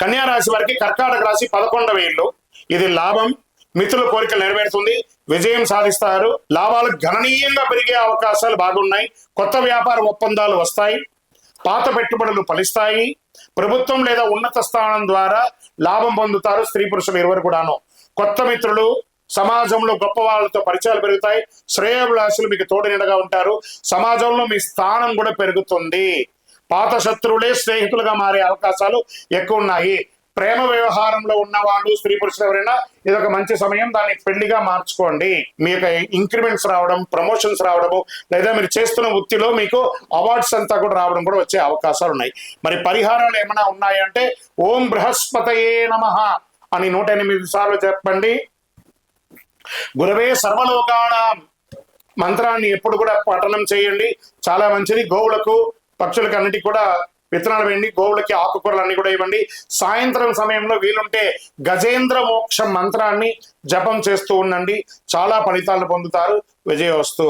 కన్యా రాశి వారికి కర్కాటక రాశి 11వ ఇల్లు. ఇది లాభం, మిత్రుల కోరికలు నెరవేరుతుంది, విజయం సాధిస్తారు, లాభాలు గణనీయంగా పెరిగే అవకాశాలు బాగున్నాయి, కొత్త వ్యాపార ఒప్పందాలు వస్తాయి, పాత పెట్టుబడులు ఫలిస్తాయి, ప్రభుత్వం లేదా ఉన్నత స్థానం ద్వారా లాభం పొందుతారు. స్త్రీ పురుషులు ఇరువురు కూడాను. కొత్త మిత్రులు, సమాజంలో గొప్ప వాళ్ళతో పరిచయాలు పెరుగుతాయి, శ్రేయోభిలాషులు మీకు తోడునిడగా ఉంటారు, సమాజంలో మీ స్థానం కూడా పెరుగుతుంది. పాత శత్రువులే స్నేహితులుగా మారే అవకాశాలు ఎక్కువ ఉన్నాయి. ప్రేమ వ్యవహారంలో ఉన్న వాళ్ళు, స్త్రీ పురుషులు ఎవరైనా, ఇది ఒక మంచి సమయం, దాన్ని పెళ్లిగా మార్చుకోండి. మీకు ఇంక్రిమెంట్స్ రావడం, ప్రమోషన్స్ రావడము, లేదా మీరు చేస్తున్న వృత్తిలో మీకు అవార్డ్స్ అంతా కూడా రావడం కూడా వచ్చే అవకాశాలు ఉన్నాయి. మరి పరిహారాలు ఏమైనా ఉన్నాయంటే ఓం బృహస్పతయే నమః అని 108 సార్లు చెప్పండి. గురవే సర్వలోకానాం మంత్రాన్ని ఎప్పుడు కూడా పఠనం చేయండి, చాలా మంచిది. గోవులకు, పక్షులకు అన్నిటికీ కూడా విత్తనాలు వేయండి, గోవులకి ఆకుకూరలు అన్ని కూడా ఇవ్వండి. సాయంత్రం సమయంలో వీలుంటే గజేంద్ర మోక్షం మంత్రాన్ని జపం చేస్తూ ఉండండి, చాలా ఫలితాలను పొందుతారు. విజయోస్తు.